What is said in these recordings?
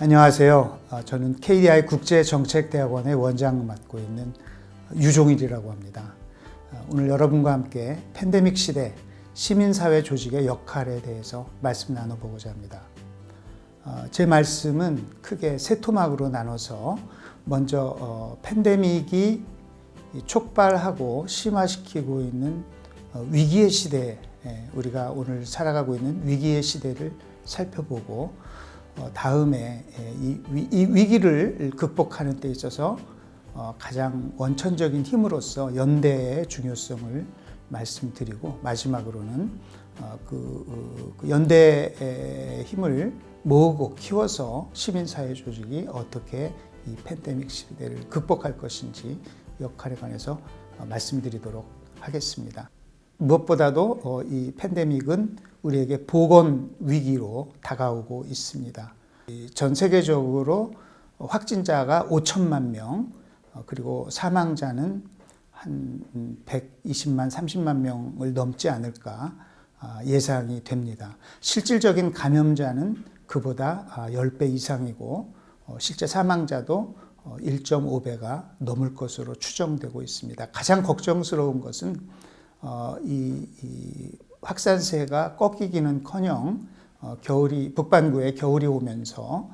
안녕하세요. 저는 KDI 국제정책대학원의 원장을 맡고 있는 유종일이라고 합니다. 오늘 여러분과 함께 팬데믹 시대 시민사회 조직의 역할에 대해서 말씀 나눠보고자 합니다. 제 말씀은 크게 세 토막으로 나눠서 먼저 팬데믹이 촉발하고 심화시키고 있는 위기의 시대, 우리가 오늘 살아가고 있는 위기의 시대를 살펴보고 다음에 이 위기를 극복하는 데 있어서 가장 원천적인 힘으로서 연대의 중요성을 말씀드리고, 마지막으로는 그 연대의 힘을 모으고 키워서 시민사회 조직이 어떻게 이 팬데믹 시대를 극복할 것인지 역할에 관해서 말씀드리도록 하겠습니다. 무엇보다도 이 팬데믹은 우리에게 보건 위기로 다가오고 있습니다. 전 세계적으로 확진자가 5천만 명, 그리고 사망자는 한 120만, 30만 명을 넘지 않을까 예상이 됩니다. 실질적인 감염자는 그보다 10배 이상이고 실제 사망자도 1.5배가 넘을 것으로 추정되고 있습니다. 가장 걱정스러운 것은 이 확산세가 꺾이기는커녕 북반구에 겨울이 오면서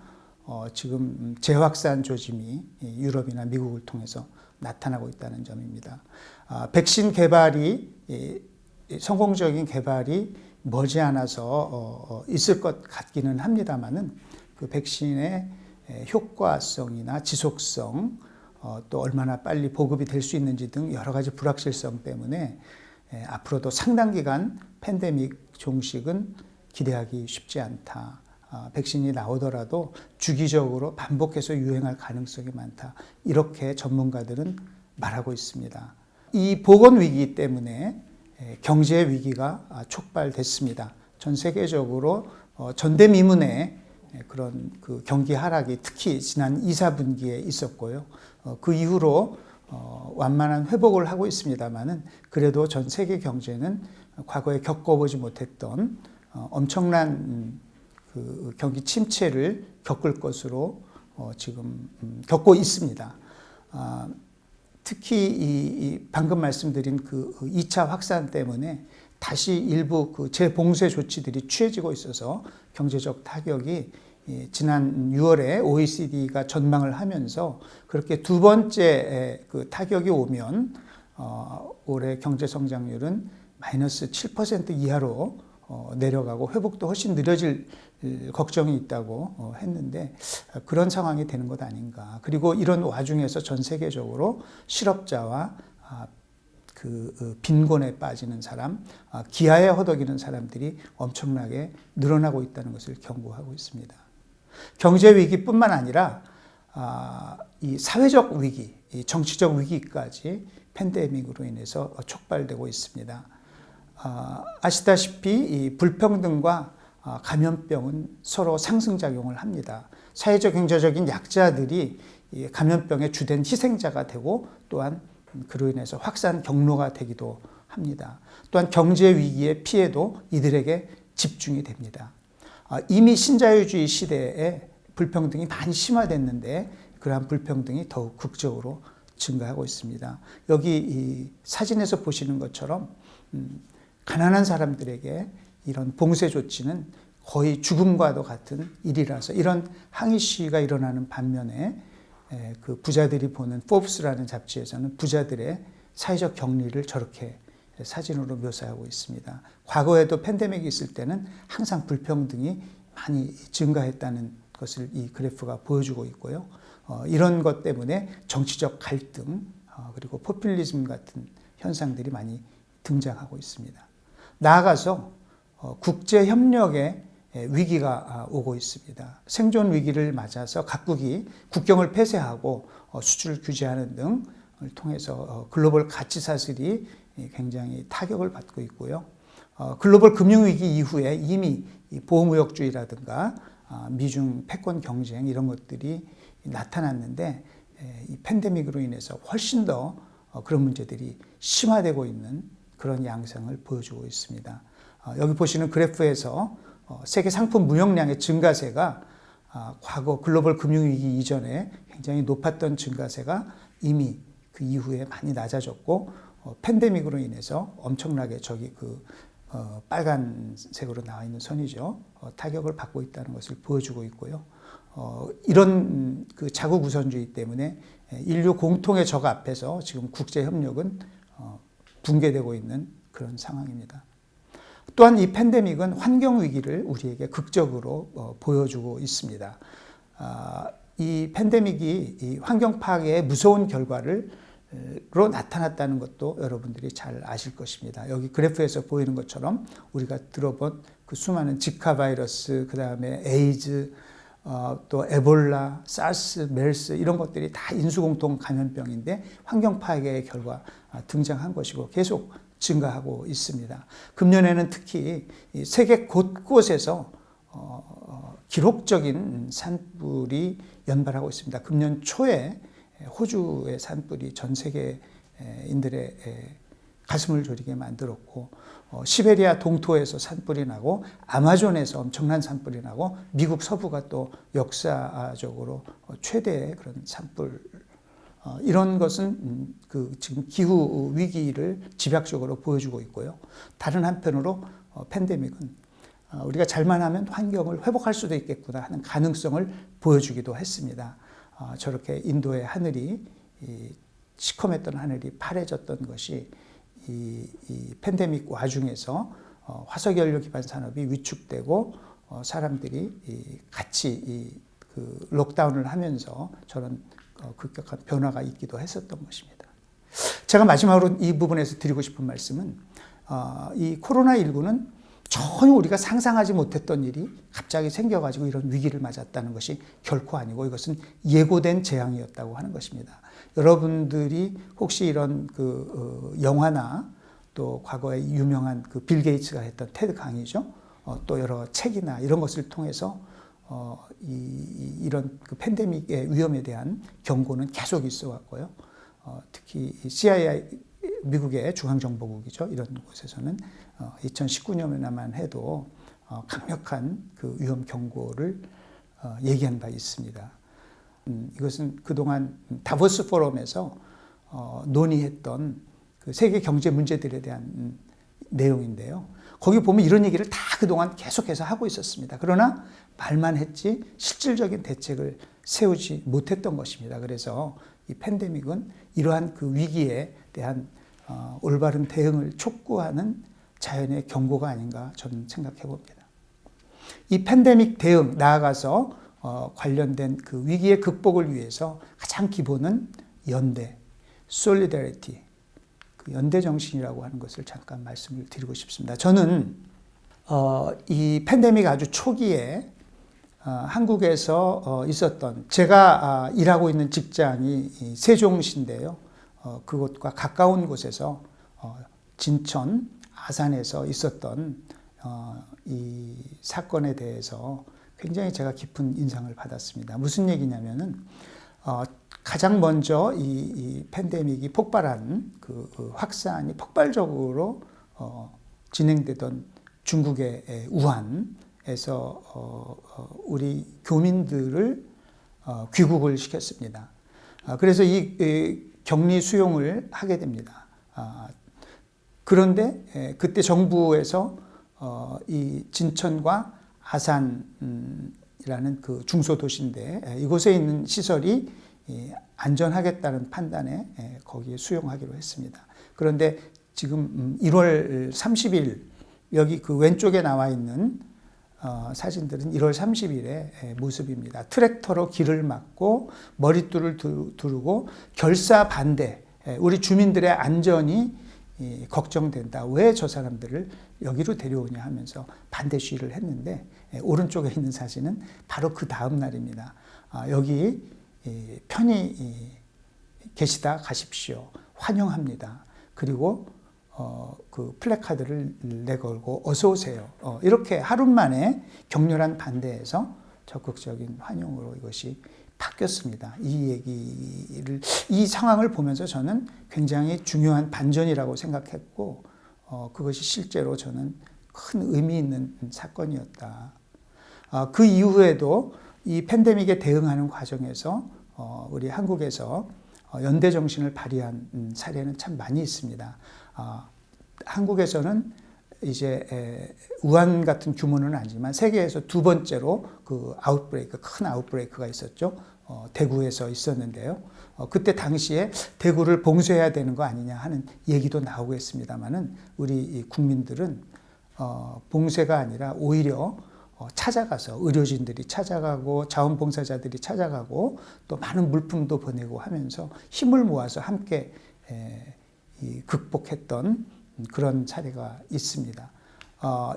지금 재확산 조짐이 유럽이나 미국을 통해서 나타나고 있다는 점입니다. 백신 개발이 성공적인 개발이 머지않아서 있을 것 같기는 합니다만은 그 백신의 효과성이나 지속성, 또 얼마나 빨리 보급이 될 수 있는지 등 여러 가지 불확실성 때문에 앞으로도 상당 기간 팬데믹 종식은 기대하기 쉽지 않다. 백신이 나오더라도 주기적으로 반복해서 유행할 가능성이 많다. 이렇게 전문가들은 말하고 있습니다. 이 보건 위기 때문에 경제 위기가 촉발됐습니다. 전 세계적으로 전대미문의 그런 그 경기 하락이 특히 지난 2, 4분기에 있었고요. 그 이후로 완만한 회복을 하고 있습니다만은 그래도 전 세계 경제는 과거에 겪어보지 못했던 엄청난 그 경기 침체를 겪을 것으로 지금 겪고 있습니다. 특히 이 방금 말씀드린 그 2차 확산 때문에 다시 일부 그 재봉쇄 조치들이 취해지고 있어서 경제적 타격이 지난 6월에 OECD가 전망을 하면서 그렇게 두 번째 그 타격이 오면 올해 경제 성장률은 마이너스 7% 이하로 내려가고 회복도 훨씬 느려질 걱정이 있다고 했는데 그런 상황이 되는 것 아닌가. 그리고 이런 와중에서 전 세계적으로 실업자와 그 빈곤에 빠지는 사람, 기아에 허덕이는 사람들이 엄청나게 늘어나고 있다는 것을 경고하고 있습니다. 경제 위기뿐만 아니라 이 사회적 위기, 이 정치적 위기까지 팬데믹으로 인해서 촉발되고 있습니다. 아시다시피 이 불평등과 감염병은 서로 상승작용을 합니다. 사회적 경제적인 약자들이 이 감염병의 주된 희생자가 되고 또한 그로 인해서 확산 경로가 되기도 합니다. 또한 경제 위기의 피해도 이들에게 집중이 됩니다. 이미 신자유주의 시대에 불평등이 많이 심화됐는데 그러한 불평등이 더욱 극적으로 증가하고 있습니다. 여기 이 사진에서 보시는 것처럼 가난한 사람들에게 이런 봉쇄 조치는 거의 죽음과도 같은 일이라서 이런 항의 시위가 일어나는 반면에 그 부자들이 보는 포브스라는 잡지에서는 부자들의 사회적 격리를 저렇게 사진으로 묘사하고 있습니다. 과거에도 팬데믹이 있을 때는 항상 불평등이 많이 증가했다는 것을 이 그래프가 보여주고 있고요. 이런 것 때문에 정치적 갈등 그리고 포퓰리즘 같은 현상들이 많이 등장하고 있습니다. 나아가서 국제 협력의 위기가 오고 있습니다. 생존 위기를 맞아서 각국이 국경을 폐쇄하고 수출 규제하는 등을 통해서 글로벌 가치 사슬이 굉장히 타격을 받고 있고요. 글로벌 금융위기 이후에 이미 보호무역주의라든가 미중 패권 경쟁 이런 것들이 나타났는데 이 팬데믹으로 인해서 훨씬 더 그런 문제들이 심화되고 있는 그런 양상을 보여주고 있습니다. 여기 보시는 그래프에서 세계 상품 무역량의 증가세가 과거 글로벌 금융위기 이전에 굉장히 높았던 증가세가 이미 그 이후에 많이 낮아졌고 팬데믹으로 인해서 엄청나게 저기 빨간색으로 나와 있는 선이죠. 타격을 받고 있다는 것을 보여주고 있고요. 이런 그 자국 우선주의 때문에 인류 공통의 적 앞에서 지금 국제 협력은 붕괴되고 있는 그런 상황입니다. 또한 이 팬데믹은 환경 위기를 우리에게 극적으로 보여주고 있습니다. 이 팬데믹이 이 환경 파괴의 무서운 결과로 나타났다는 것도 여러분들이 잘 아실 것입니다. 여기 그래프에서 보이는 것처럼 우리가 들어본 그 수많은 지카 바이러스, 그 다음에 에이즈, 또 에볼라, 사스, 메르스 이런 것들이 다 인수공통 감염병인데 환경 파괴의 결과 등장한 것이고 계속 증가하고 있습니다. 금년에는 특히 세계 곳곳에서 기록적인 산불이 연발하고 있습니다. 금년 초에 호주의 산불이 전 세계인들의 가슴을 졸이게 만들었고 시베리아 동토에서 산불이 나고 아마존에서 엄청난 산불이 나고 미국 서부가 또 역사적으로 최대의 그런 산불 이런 것은 지금 기후 위기를 집약적으로 보여주고 있고요. 다른 한편으로 팬데믹은 우리가 잘만 하면 환경을 회복할 수도 있겠구나 하는 가능성을 보여주기도 했습니다. 저렇게 인도의 하늘이 시커맸던 하늘이 파래졌던 것이 이 팬데믹 와중에서 화석연료 기반 산업이 위축되고 사람들이 같이 그 록다운을 하면서 저런 급격한 변화가 있기도 했었던 것입니다. 제가 마지막으로 이 부분에서 드리고 싶은 말씀은 이 코로나19는 전혀 우리가 상상하지 못했던 일이 갑자기 생겨가지고 이런 위기를 맞았다는 것이 결코 아니고 이것은 예고된 재앙이었다고 하는 것입니다. 여러분들이 혹시 이런 영화나 또 과거에 유명한 빌 게이츠가 했던 테드 강의죠. 또 여러 책이나 이런 것을 통해서 이런 팬데믹의 위험에 대한 경고는 계속 있어 왔고요. 특히 CIA 미국의 중앙정보국이죠. 이런 곳에서는 2019년에만 해도 강력한 그 위험 경고를 얘기한 바 있습니다. 이것은 그동안 다보스 포럼에서 논의했던 그 세계 경제 문제들에 대한 내용인데요. 거기 보면 이런 얘기를 다 그동안 계속해서 하고 있었습니다. 그러나 말만 했지 실질적인 대책을 세우지 못했던 것입니다. 그래서 이 팬데믹은 이러한 그 위기에 대한 올바른 대응을 촉구하는 자연의 경고가 아닌가 저는 생각해 봅니다. 이 팬데믹 대응 나아가서 관련된 그 위기의 극복을 위해서 가장 기본은 연대, solidarity, 그 연대 정신이라고 하는 것을 잠깐 말씀을 드리고 싶습니다. 저는 이 팬데믹 아주 초기에 한국에서 있었던 제가 일하고 있는 직장이 세종시인데요. 그곳과 가까운 곳에서 진천, 아산에서 있었던 이 사건에 대해서 굉장히 제가 깊은 인상을 받았습니다. 무슨 얘기냐면은 가장 먼저 이 팬데믹이 폭발한 그 확산이 폭발적으로 진행되던 중국의 우한에서 우리 교민들을 귀국을 시켰습니다. 그래서 이 격리 수용을 하게 됩니다. 그런데 그때 정부에서 이 진천과 아산이라는 그 중소도시인데 이곳에 있는 시설이 안전하겠다는 판단에 거기에 수용하기로 했습니다. 그런데 지금 1월 30일 여기 그 왼쪽에 나와 있는 사진들은 1월 30일의 모습입니다. 트랙터로 길을 막고 머릿돌을 두르고 결사 반대, 우리 주민들의 안전이 걱정된다. 왜 저 사람들을 여기로 데려오냐 하면서 반대 시위를 했는데 오른쪽에 있는 사진은 바로 그 다음 날입니다. 여기 편히 계시다 가십시오. 환영합니다. 그리고 그 플래카드를 내걸고 어서 오세요. 이렇게 하루 만에 격렬한 반대에서 적극적인 환영으로 이것이 바뀌었습니다. 이 상황을 보면서 저는 굉장히 중요한 반전이라고 생각했고, 그것이 실제로 저는 큰 의미 있는 사건이었다. 그 이후에도 이 팬데믹에 대응하는 과정에서 우리 한국에서 연대 정신을 발휘한 사례는 참 많이 있습니다. 한국에서는 이제 우한 같은 규모는 아니지만 세계에서 두 번째로 그 큰 아웃브레이크가 있었죠. 대구에서 있었는데요. 그때 당시에 대구를 봉쇄해야 되는 거 아니냐 하는 얘기도 나오고 있습니다만은 우리 국민들은 봉쇄가 아니라 오히려 찾아가서 의료진들이 찾아가고 자원봉사자들이 찾아가고 또 많은 물품도 보내고 하면서 힘을 모아서 함께 극복했던 그런 사례가 있습니다.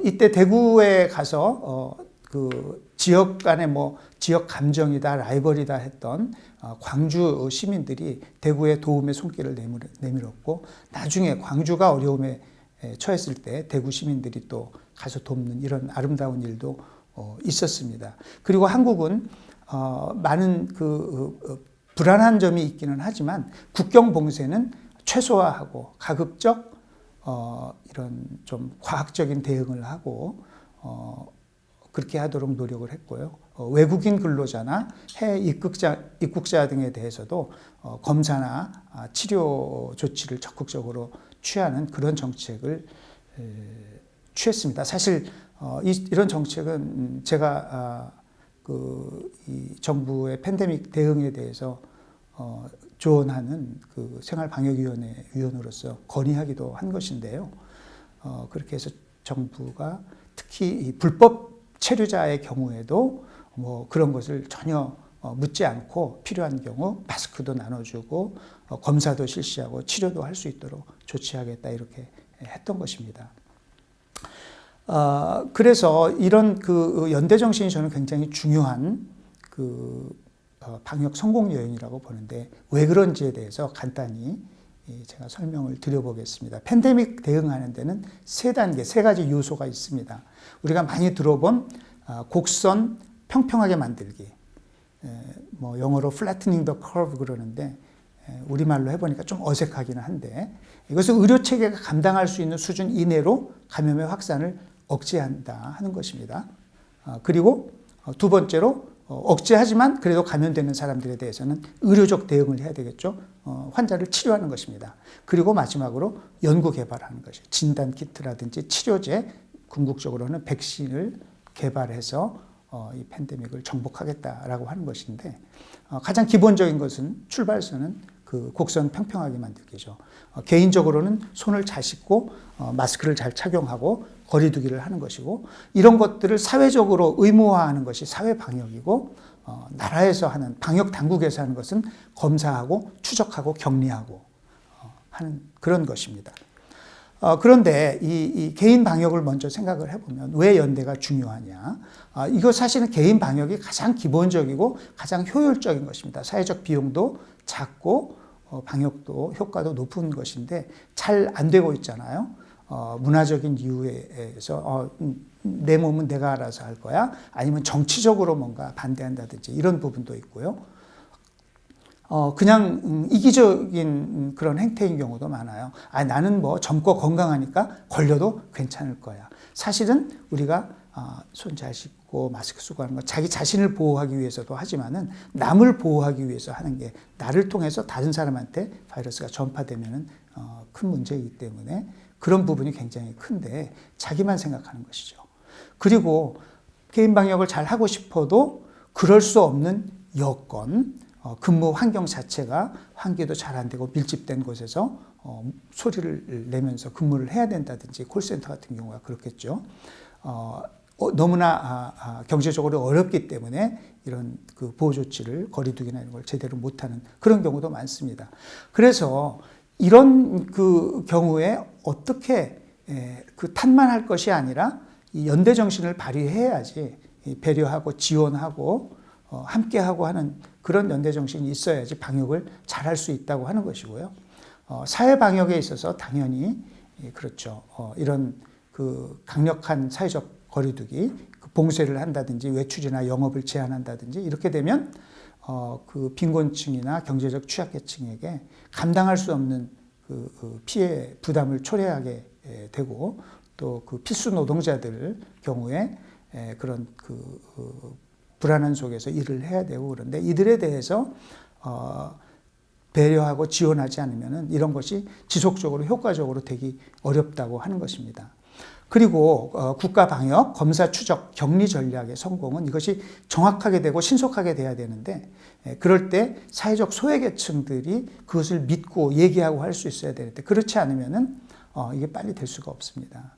이때 대구에 가서 그 지역 간의 지역 감정이다, 라이벌이다 했던 광주 시민들이 대구의 도움의 손길을 내밀었고 나중에 광주가 어려움에 처했을 때 대구 시민들이 또 가서 돕는 이런 아름다운 일도 있었습니다. 그리고 한국은 많은 불안한 점이 있기는 하지만 국경 봉쇄는 최소화하고 가급적 이런 좀 과학적인 대응을 하고 그렇게 하도록 노력을 했고요. 외국인 근로자나 해외 입국자 등에 대해서도 검사나 치료 조치를 적극적으로 취하는 그런 정책을 취했습니다. 사실 이런 정책은 제가 이 정부의 팬데믹 대응에 대해서 조언하는 그 생활방역위원회 위원으로서 건의하기도 한 것인데요. 그렇게 해서 정부가 특히 이 불법 체류자의 경우에도 그런 것을 전혀 묻지 않고 필요한 경우 마스크도 나눠주고 검사도 실시하고 치료도 할 수 있도록 조치하겠다 이렇게 했던 것입니다. 그래서 이런 그 연대 정신이 저는 굉장히 중요한 방역 성공 요인이라고 보는데 왜 그런지에 대해서 간단히 제가 설명을 드려보겠습니다. 팬데믹 대응하는 데는 세 가지 요소가 있습니다. 우리가 많이 들어본 곡선 평평하게 만들기, 영어로 flattening the curve 그러는데 우리말로 해보니까 좀 어색하기는 한데 이것은 의료 체계가 감당할 수 있는 수준 이내로 감염의 확산을 억제한다 하는 것입니다. 그리고 두 번째로 억제하지만 그래도 감염되는 사람들에 대해서는 의료적 대응을 해야 되겠죠. 환자를 치료하는 것입니다. 그리고 마지막으로 연구 개발하는 것이죠. 진단 키트라든지 치료제, 궁극적으로는 백신을 개발해서 이 팬데믹을 정복하겠다라고 하는 것인데 가장 기본적인 것은 출발선은 그 곡선 평평하게 만들기죠. 개인적으로는 손을 잘 씻고 마스크를 잘 착용하고 거리 두기를 하는 것이고 이런 것들을 사회적으로 의무화하는 것이 사회 방역이고 나라에서 하는 방역 당국에서 하는 것은 검사하고 추적하고 격리하고 하는 그런 것입니다. 그런데 이 개인 방역을 먼저 생각을 해보면 왜 연대가 중요하냐? 이거 사실은 개인 방역이 가장 기본적이고 가장 효율적인 것입니다. 사회적 비용도 작고 방역도 효과도 높은 것인데 잘 안 되고 있잖아요. 문화적인 이유에서 내 몸은 내가 알아서 할 거야. 아니면 정치적으로 뭔가 반대한다든지 이런 부분도 있고요. 그냥 이기적인 그런 행태인 경우도 많아요. 나는 젊고 건강하니까 걸려도 괜찮을 거야. 사실은 우리가 손 잘 씻고 마스크 쓰고 하는 건 자기 자신을 보호하기 위해서도 하지만은 남을 보호하기 위해서 하는 게 나를 통해서 다른 사람한테 바이러스가 전파되면은 큰 문제이기 때문에 그런 부분이 굉장히 큰데 자기만 생각하는 것이죠. 그리고 개인 방역을 잘 하고 싶어도 그럴 수 없는 여건, 근무 환경 자체가 환기도 잘 안 되고 밀집된 곳에서 소리를 내면서 근무를 해야 된다든지 콜센터 같은 경우가 그렇겠죠. 너무나 경제적으로 어렵기 때문에 이런 그 보호 조치를 거리두기나 이런 걸 제대로 못하는 그런 경우도 많습니다. 그래서 이런 그 경우에 어떻게 그 탓만할 것이 아니라 이 연대 정신을 발휘해야지 배려하고 지원하고 함께하고 하는 그런 연대 정신이 있어야지 방역을 잘할 수 있다고 하는 것이고요. 사회 방역에 있어서 당연히 그렇죠. 이런 그 강력한 사회적 거리두기, 그 봉쇄를 한다든지 외출이나 영업을 제한한다든지 이렇게 되면 그 빈곤층이나 경제적 취약계층에게 감당할 수 없는 그 피해 부담을 초래하게 되고 또 그 필수 노동자들 경우에 그런 그 불안한 속에서 일을 해야 되고 그런데 이들에 대해서 배려하고 지원하지 않으면 이런 것이 지속적으로 효과적으로 되기 어렵다고 하는 것입니다. 그리고 국가 방역, 검사 추적, 격리 전략의 성공은 이것이 정확하게 되고 신속하게 돼야 되는데 그럴 때 사회적 소외계층들이 그것을 믿고 얘기하고 할 수 있어야 되는데 그렇지 않으면 이게 빨리 될 수가 없습니다.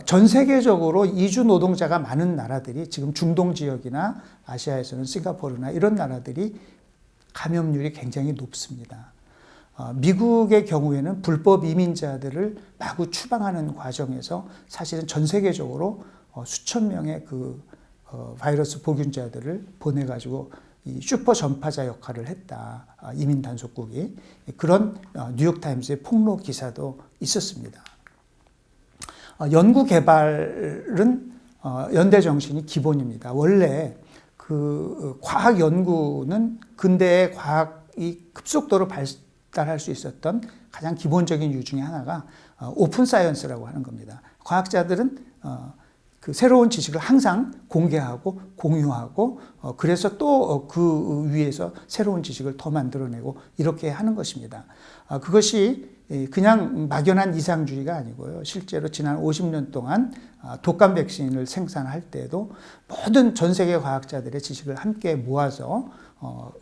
전 세계적으로 이주 노동자가 많은 나라들이 지금 중동 지역이나 아시아에서는 싱가포르나 이런 나라들이 감염률이 굉장히 높습니다. 미국의 경우에는 불법 이민자들을 마구 추방하는 과정에서 사실은 전 세계적으로 수천 명의 그 바이러스 보균자들을 보내가지고 이 슈퍼 전파자 역할을 했다. 이민 단속국이 그런 뉴욕타임스의 폭로 기사도 있었습니다. 연구 개발은 연대 정신이 기본입니다. 원래 그 과학 연구는 근대의 과학이 급속도로 발달할 수 있었던 가장 기본적인 이유 중에 하나가 오픈 사이언스라고 하는 겁니다. 과학자들은 그 새로운 지식을 항상 공개하고 공유하고 그래서 또 그 위에서 새로운 지식을 더 만들어내고 이렇게 하는 것입니다. 그것이 그냥 막연한 이상주의가 아니고요. 실제로 지난 50년 동안 독감 백신을 생산할 때도 모든 전 세계 과학자들의 지식을 함께 모아서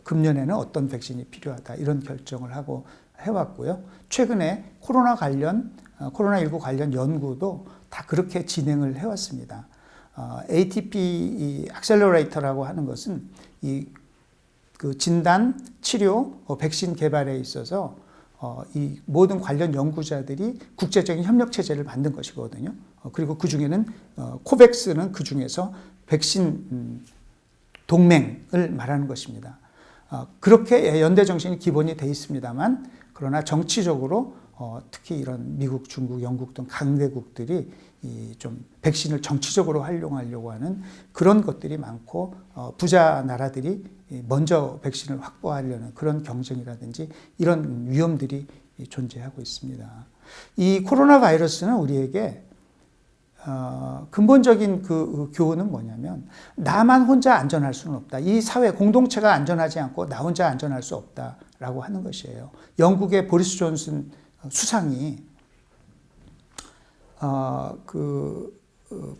금년에는 어떤 백신이 필요하다 이런 결정을 하고 해왔고요. 최근에 코로나19 관련 연구도 다 그렇게 진행을 해왔습니다. ATP 액셀러레이터라고 하는 것은 그 진단, 치료, 백신 개발에 있어서 이 모든 관련 연구자들이 국제적인 협력 체제를 만든 것이거든요. 그리고 그 중에는 코백스는 그 중에서 백신 동맹을 말하는 것입니다. 그렇게 연대 정신이 기본이 돼 있습니다만 그러나 정치적으로 특히 이런 미국, 중국, 영국 등 강대국들이 좀 백신을 정치적으로 활용하려고 하는 그런 것들이 많고 부자 나라들이 먼저 백신을 확보하려는 그런 경쟁이라든지 이런 위험들이 존재하고 있습니다. 이 코로나 바이러스는 우리에게 근본적인 그 교훈은 뭐냐면 나만 혼자 안전할 수는 없다. 이 사회 공동체가 안전하지 않고 나 혼자 안전할 수 없다라고 하는 것이에요. 영국의 보리스 존슨 수상이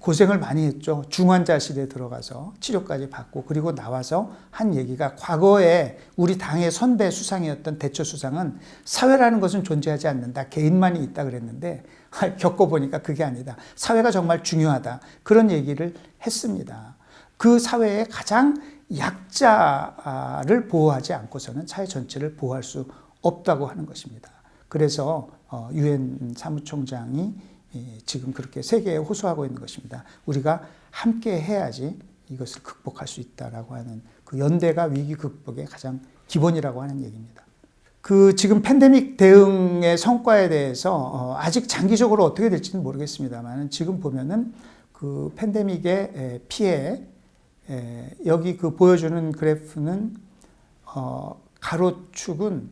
고생을 많이 했죠. 중환자실에 들어가서 치료까지 받고 그리고 나와서 한 얘기가 과거에 우리 당의 선배 수상이었던 대처 수상은 사회라는 것은 존재하지 않는다. 개인만이 있다 그랬는데 겪어보니까 그게 아니다. 사회가 정말 중요하다. 그런 얘기를 했습니다. 그 사회의 가장 약자를 보호하지 않고서는 사회 전체를 보호할 수 없다고 하는 것입니다. 그래서 유엔 사무총장이 지금 그렇게 세계에 호소하고 있는 것입니다. 우리가 함께 해야지 이것을 극복할 수 있다라고 하는 그 연대가 위기 극복의 가장 기본이라고 하는 얘기입니다. 그 지금 팬데믹 대응의 성과에 대해서 아직 장기적으로 어떻게 될지는 모르겠습니다만 지금 보면은 그 팬데믹의 피해 여기 그 보여주는 그래프는 가로축은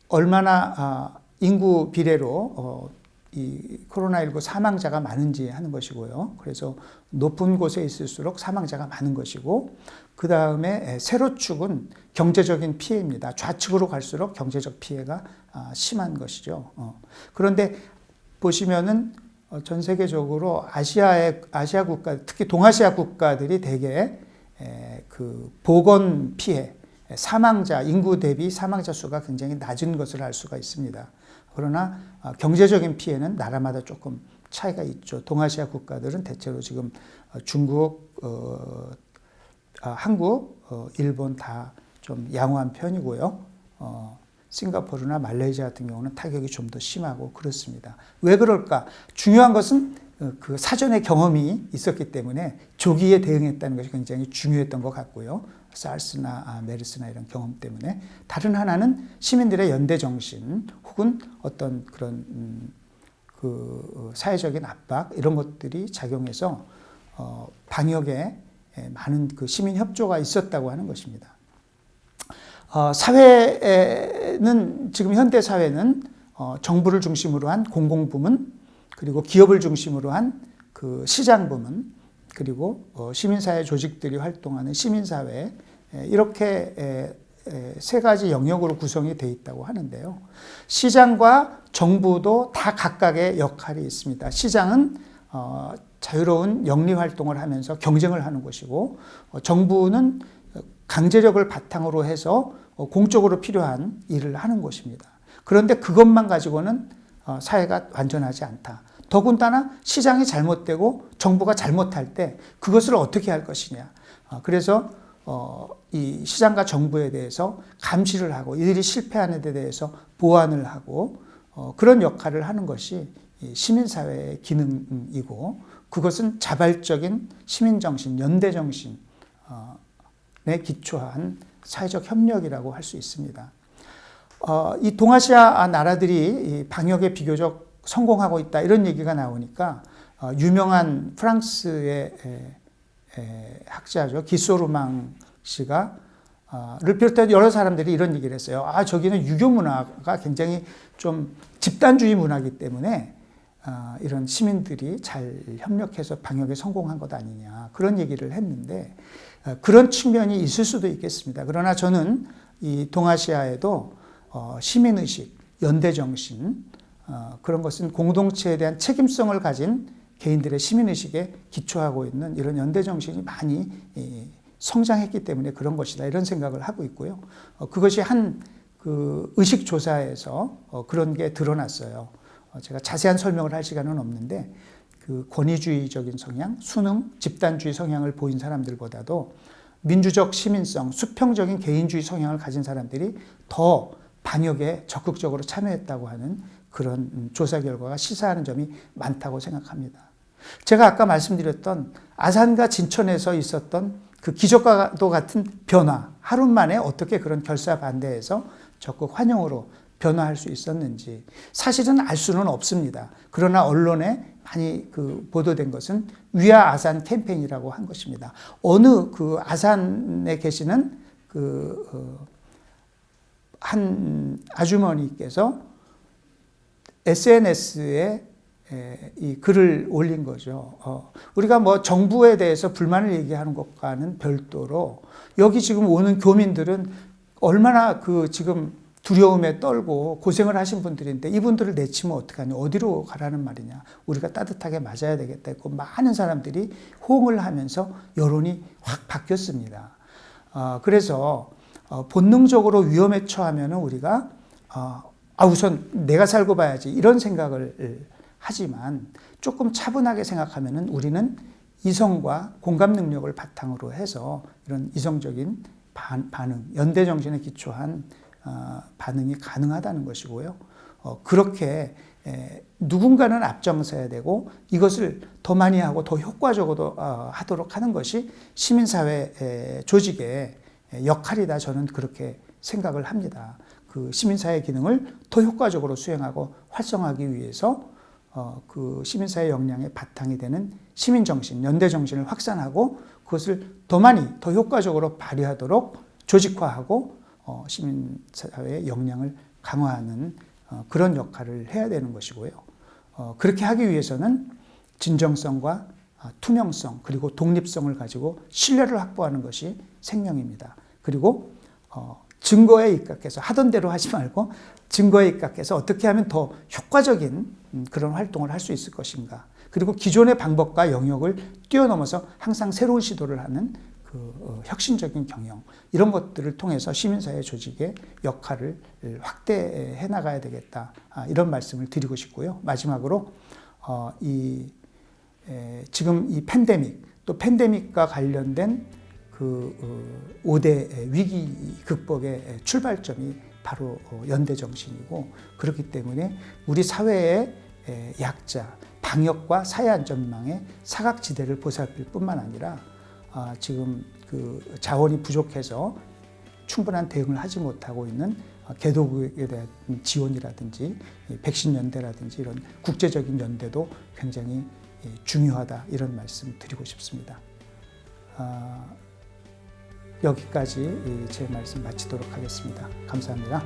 얼마나 인구 비례로 이 코로나19 사망자가 많은지 하는 것이고요. 그래서 높은 곳에 있을수록 사망자가 많은 것이고 그 다음에 세로축은 경제적인 피해입니다. 좌측으로 갈수록 경제적 피해가 심한 것이죠. 그런데 보시면은 전 세계적으로 아시아 국가, 특히 동아시아 국가들이 대개 그 보건 피해, 사망자, 인구 대비 사망자 수가 굉장히 낮은 것을 알 수가 있습니다. 그러나 경제적인 피해는 나라마다 조금 차이가 있죠. 동아시아 국가들은 대체로 지금 중국, 한국, 일본 다 좀 양호한 편이고요. 싱가포르나 말레이시아 같은 경우는 타격이 좀 더 심하고 그렇습니다. 왜 그럴까? 중요한 것은 그 사전에 경험이 있었기 때문에 조기에 대응했다는 것이 굉장히 중요했던 것 같고요. 사르스나 메르스나 이런 경험 때문에 다른 하나는 시민들의 연대 정신 혹은 어떤 그런 그 사회적인 압박 이런 것들이 작용해서 방역에 많은 그 시민 협조가 있었다고 하는 것입니다. 사회는 지금 현대 사회는 정부를 중심으로 한 공공부문 그리고 기업을 중심으로 한 그 시장 부문 그리고 시민사회 조직들이 활동하는 시민사회, 이렇게 세 가지 영역으로 구성이 되어 있다고 하는데요. 시장과 정부도 다 각각의 역할이 있습니다. 시장은 자유로운 영리 활동을 하면서 경쟁을 하는 곳이고, 정부는 강제력을 바탕으로 해서 공적으로 필요한 일을 하는 곳입니다. 그런데 그것만 가지고는 사회가 완전하지 않다. 더군다나 시장이 잘못되고 정부가 잘못할 때 그것을 어떻게 할 것이냐. 그래서 이 시장과 정부에 대해서 감시를 하고 이들이 실패하는 데 대해서 보완을 하고 그런 역할을 하는 것이 시민사회의 기능이고, 그것은 자발적인 시민정신, 연대정신에 기초한 사회적 협력이라고 할 수 있습니다. 이 동아시아 나라들이 방역에 비교적 성공하고 있다, 이런 얘기가 나오니까 유명한 프랑스의 학자죠, 기소르망 씨가 를 비롯해 여러 사람들이 이런 얘기를 했어요. 저기는 유교 문화가 굉장히 좀 집단주의 문화이기 때문에 이런 시민들이 잘 협력해서 방역에 성공한 것 아니냐, 그런 얘기를 했는데, 그런 측면이 있을 수도 있겠습니다. 그러나 저는 이 동아시아에도 시민의식, 연대정신, 그런 것은 공동체에 대한 책임성을 가진 개인들의 시민의식에 기초하고 있는 이런 연대정신이 많이 성장했기 때문에 그런 것이다, 이런 생각을 하고 있고요. 그것이 한 그 의식조사에서 그런 게 드러났어요. 제가 자세한 설명을 할 시간은 없는데, 그 권위주의적인 성향, 수능, 집단주의 성향을 보인 사람들보다도 민주적 시민성, 수평적인 개인주의 성향을 가진 사람들이 더 방역에 적극적으로 참여했다고 하는 그런 조사 결과가 시사하는 점이 많다고 생각합니다. 제가 아까 말씀드렸던 아산과 진천에서 있었던 그 기적과도 같은 변화, 하루 만에 어떻게 그런 결사반대에서 적극 환영으로 변화할 수 있었는지 사실은 알 수는 없습니다. 그러나 언론에 많이 보도된 것은 위아 아산 캠페인이라고 한 것입니다. 어느 그 아산에 계시는 한 아주머니께서 SNS에 이 글을 올린 거죠. 우리가 뭐 정부에 대해서 불만을 얘기하는 것과는 별도로 여기 지금 오는 교민들은 얼마나 지금 두려움에 떨고 고생을 하신 분들인데 이분들을 내치면 어떡하냐, 어디로 가라는 말이냐, 우리가 따뜻하게 맞아야 되겠다 했고, 많은 사람들이 호응을 하면서 여론이 확 바뀌었습니다. 그래서 본능적으로 위험에 처하면 우리가 우선 내가 살고 봐야지, 이런 생각을 하지만 조금 차분하게 생각하면 우리는 이성과 공감 능력을 바탕으로 해서 이런 이성적인 반응, 연대정신에 기초한 반응이 가능하다는 것이고요. 그렇게 누군가는 앞장서야 되고 이것을 더 많이 하고 더 효과적으로 하도록 하는 것이 시민사회 조직의 역할이다, 저는 그렇게 생각을 합니다. 그 시민사회 기능을 더 효과적으로 수행하고 활성화하기 위해서 그 시민사회 역량의 바탕이 되는 시민정신, 연대정신을 확산하고 그것을 더 많이, 더 효과적으로 발휘하도록 조직화하고 시민사회의 역량을 강화하는 그런 역할을 해야 되는 것이고요. 그렇게 하기 위해서는 진정성과 투명성, 그리고 독립성을 가지고 신뢰를 확보하는 것이 생명입니다. 그리고 증거에 입각해서, 하던 대로 하지 말고 증거에 입각해서 어떻게 하면 더 효과적인 그런 활동을 할 수 있을 것인가, 그리고 기존의 방법과 영역을 뛰어넘어서 항상 새로운 시도를 하는 혁신적인 경영, 이런 것들을 통해서 시민사회 조직의 역할을 확대해 나가야 되겠다, 이런 말씀을 드리고 싶고요. 마지막으로 지금 이 팬데믹, 또 팬데믹과 관련된 5대 위기 극복의 출발점이 바로 연대정신이고, 그렇기 때문에 우리 사회의 약자, 방역과 사회안전망의 사각지대를 보살필 뿐만 아니라 지금 자원이 부족해서 충분한 대응을 하지 못하고 있는 개도국에 대한 지원이라든지 백신 연대라든지 이런 국제적인 연대도 굉장히 중요하다, 이런 말씀 드리고 싶습니다. 여기까지 제 말씀 마치도록 하겠습니다. 감사합니다.